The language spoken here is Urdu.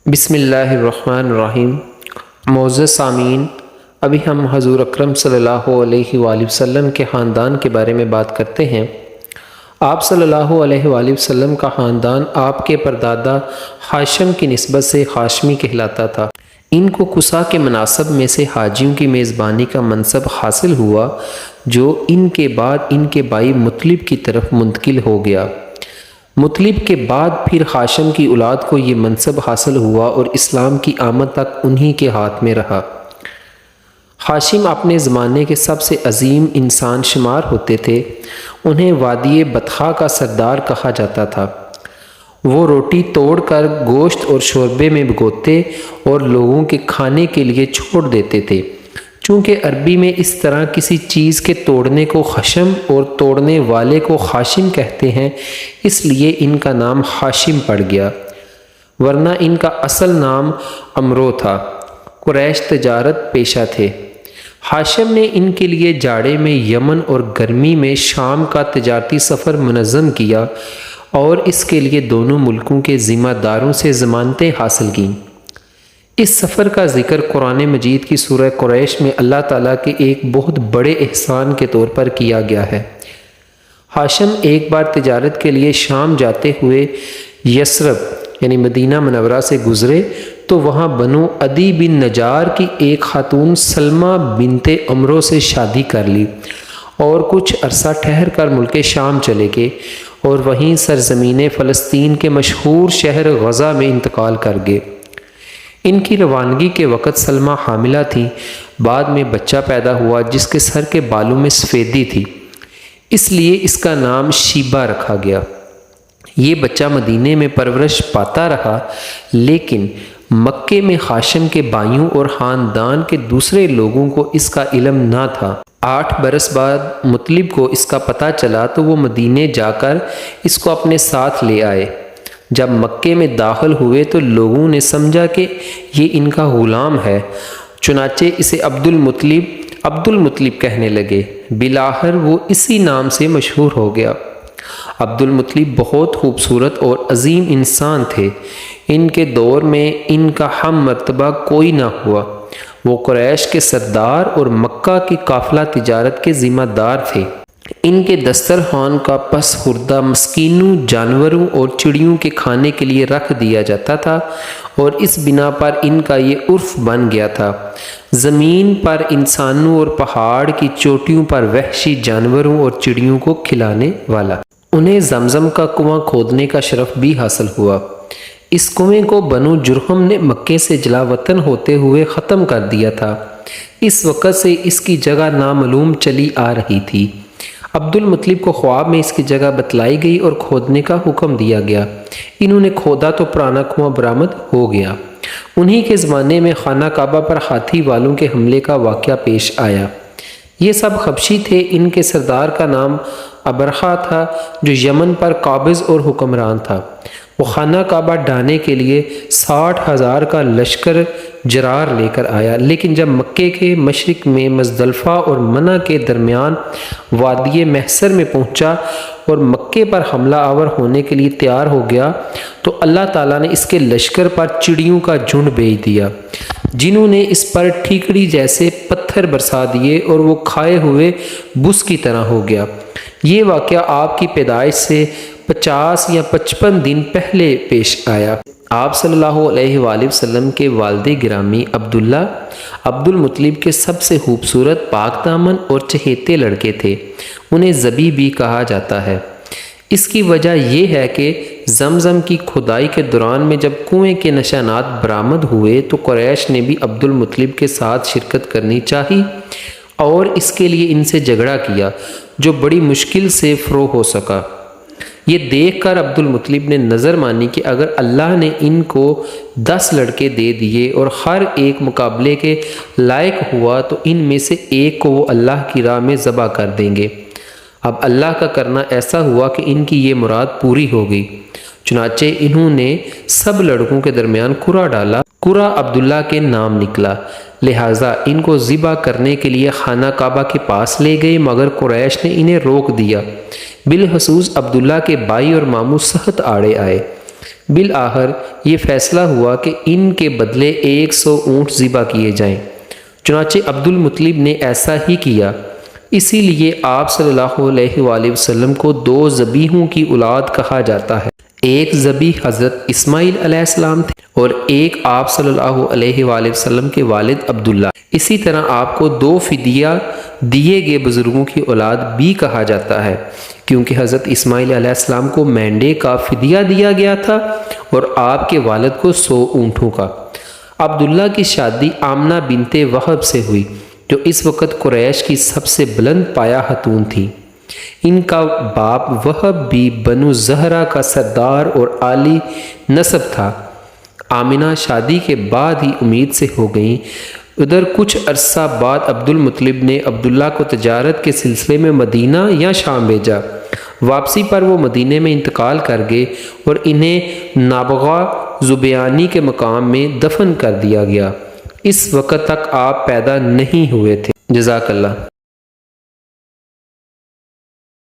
بسم اللہ الرحمن الرحیم۔ معزز سامعین، ابھی ہم حضور اکرم صلی اللہ علیہ وآلہ وسلم کے خاندان کے بارے میں بات کرتے ہیں۔ آپ صلی اللہ علیہ وآلہ وسلم کا خاندان آپ کے پردادا ہاشم کی نسبت سے ہاشمی کہلاتا تھا۔ ان کو قصا کے مناسب میں سے حاجیوں کی میزبانی کا منصب حاصل ہوا، جو ان کے بعد ان کے بھائی مطلب کی طرف منتقل ہو گیا۔ مطلب کے بعد پھر ہاشم کی اولاد کو یہ منصب حاصل ہوا اور اسلام کی آمد تک انہی کے ہاتھ میں رہا۔ ہاشم اپنے زمانے کے سب سے عظیم انسان شمار ہوتے تھے۔ انہیں وادی بطحا کا سردار کہا جاتا تھا۔ وہ روٹی توڑ کر گوشت اور شوربے میں بھگوتے اور لوگوں کے کھانے کے لیے چھوڑ دیتے تھے۔ چونکہ عربی میں اس طرح کسی چیز کے توڑنے کو خشم اور توڑنے والے کو خاشم کہتے ہیں، اس لیے ان کا نام ہاشم پڑ گیا، ورنہ ان کا اصل نام عمرو تھا۔ قریش تجارت پیشہ تھے۔ ہاشم نے ان کے لیے جاڑے میں یمن اور گرمی میں شام کا تجارتی سفر منظم کیا اور اس کے لیے دونوں ملکوں کے ذمہ داروں سے ضمانتیں حاصل کیں۔ اس سفر کا ذکر قرآن مجید کی سورہ قریش میں اللہ تعالیٰ کے ایک بہت بڑے احسان کے طور پر کیا گیا ہے۔ ہاشم ایک بار تجارت کے لیے شام جاتے ہوئے یثرب یعنی مدینہ منورہ سے گزرے تو وہاں بنو عدی بن نجار کی ایک خاتون سلمہ بنت عمرو سے شادی کر لی اور کچھ عرصہ ٹھہر کر ملک شام چلے گئے اور وہیں سرزمین فلسطین کے مشہور شہر غزہ میں انتقال کر گئے۔ ان کی روانگی کے وقت سلمہ حاملہ تھی۔ بعد میں بچہ پیدا ہوا جس کے سر کے بالوں میں سفیدی تھی، اس لیے اس کا نام شیبہ رکھا گیا۔ یہ بچہ مدینے میں پرورش پاتا رہا، لیکن مکے میں ہاشم کے بھائیوں اور خاندان کے دوسرے لوگوں کو اس کا علم نہ تھا۔ 8 برس بعد مطلب کو اس کا پتہ چلا تو وہ مدینے جا کر اس کو اپنے ساتھ لے آئے۔ جب مکے میں داخل ہوئے تو لوگوں نے سمجھا کہ یہ ان کا غلام ہے، چنانچہ اسے عبد المطلب کہنے لگے۔ بالآخر وہ اسی نام سے مشہور ہو گیا۔ عبد المطلب بہت خوبصورت اور عظیم انسان تھے۔ ان کے دور میں ان کا ہم مرتبہ کوئی نہ ہوا۔ وہ قریش کے سردار اور مکہ کی قافلہ تجارت کے ذمہ دار تھے۔ ان کے دسترخوان کا پس خوردہ مسکینوں، جانوروں اور چڑیوں کے کھانے کے لیے رکھ دیا جاتا تھا اور اس بنا پر ان کا یہ عرف بن گیا تھا۔ زمین پر انسانوں اور پہاڑ کی چوٹیوں پر وحشی جانوروں اور چڑیوں کو کھلانے والا۔ انہیں زمزم کا کنواں کھودنے کا شرف بھی حاصل ہوا۔ اس کنویں کو بنو جرہم نے مکے سے جلا وطن ہوتے ہوئے ختم کر دیا تھا۔ اس وقت سے اس کی جگہ نامعلوم چلی آ رہی تھی۔ عبد المطلب کو خواب میں اس کی جگہ بتلائی گئی اور کھودنے کا حکم دیا گیا۔ انہوں نے کھودا تو پرانا کنواں برآمد ہو گیا۔ انہی کے زمانے میں خانہ کعبہ پر ہاتھی والوں کے حملے کا واقعہ پیش آیا۔ یہ سب حبشی تھے۔ ان کے سردار کا نام ابرہہ تھا، جو یمن پر قابض اور حکمران تھا۔ وہ خانہ کعبہ ڈھانے کے لیے 60,000 کا لشکر جرار لے کر آیا، لیکن جب مکے کے مشرق میں مزدلفہ اور منع کے درمیان وادی محسر میں پہنچا اور مکے پر حملہ آور ہونے کے لیے تیار ہو گیا تو اللہ تعالیٰ نے اس کے لشکر پر چڑیوں کا جھنڈ بھیج دیا، جنہوں نے اس پر ٹھیکڑی جیسے پتھر برسا دیے اور وہ کھائے ہوئے بس کی طرح ہو گیا۔ یہ واقعہ آپ کی پیدائش سے 50 یا 55 دن پہلے پیش آیا۔ آپ صلی اللہ علیہ وآلہ وسلم کے والد گرامی عبداللہ عبد المطلب کے سب سے خوبصورت، پاک دامن اور چہیتے لڑکے تھے۔ انہیں ذبی بھی کہا جاتا ہے۔ اس کی وجہ یہ ہے کہ زمزم کی کھدائی کے دوران میں جب کنویں کے نشانات برآمد ہوئے تو قریش نے بھی عبد المطلب کے ساتھ شرکت کرنی چاہی اور اس کے لیے ان سے جھگڑا کیا، جو بڑی مشکل سے فروغ ہو سکا۔ یہ دیکھ کر عبد المطلب نے نظر مانی کہ اگر اللہ نے ان کو 10 لڑکے دے دیے اور ہر ایک مقابلے کے لائق ہوا تو ان میں سے ایک کو وہ اللہ کی راہ میں ذبح کر دیں گے۔ اب اللہ کا کرنا ایسا ہوا کہ ان کی یہ مراد پوری ہو گئی۔ چنانچہ انہوں نے سب لڑکوں کے درمیان قرعہ ڈالا۔ قرعہ عبداللہ کے نام نکلا، لہٰذا ان کو ذبح کرنے کے لیے خانہ کعبہ کے پاس لے گئے، مگر قریش نے انہیں روک دیا۔ بالخصوص عبداللہ کے بھائی اور ماموں سخت آڑے آئے۔ بالآخر یہ فیصلہ ہوا کہ ان کے بدلے 100 اونٹ ذبح کیے جائیں۔ چنانچہ عبد المطلب نے ایسا ہی کیا۔ اسی لیے آپ صلی اللہ علیہ وآلہ وسلم کو 2 ذبیحوں کی اولاد کہا جاتا ہے۔ ایک ذبیح حضرت اسماعیل علیہ السلام تھے اور ایک آپ صلی اللہ علیہ وآلہ وسلم کے والد عبداللہ۔ اسی طرح آپ کو 2 فدیہ دیے گئے بزرگوں کی اولاد بھی کہا جاتا ہے، کیونکہ حضرت اسماعیل علیہ السلام کو مینڈے کا فدیہ دیا گیا تھا اور آپ کے والد کو 100 اونٹوں کا۔ عبداللہ کی شادی آمنہ بنت وہب سے ہوئی، جو اس وقت قریش کی سب سے بلند پایہ خاتون تھی۔ ان کا باپ وہب بھی بنو زہرہ کا سردار اور عالی نسب تھا۔ آمنہ شادی کے بعد ہی امید سے ہو گئیں۔ ادھر کچھ عرصہ بعد عبد المطلب نے عبداللہ کو تجارت کے سلسلے میں مدینہ یا شام بھیجا۔ واپسی پر وہ مدینہ میں انتقال کر گئے اور انہیں نابغہ زبیانی کے مقام میں دفن کر دیا گیا۔ اس وقت تک آپ پیدا نہیں ہوئے تھے۔ جزاک اللہ۔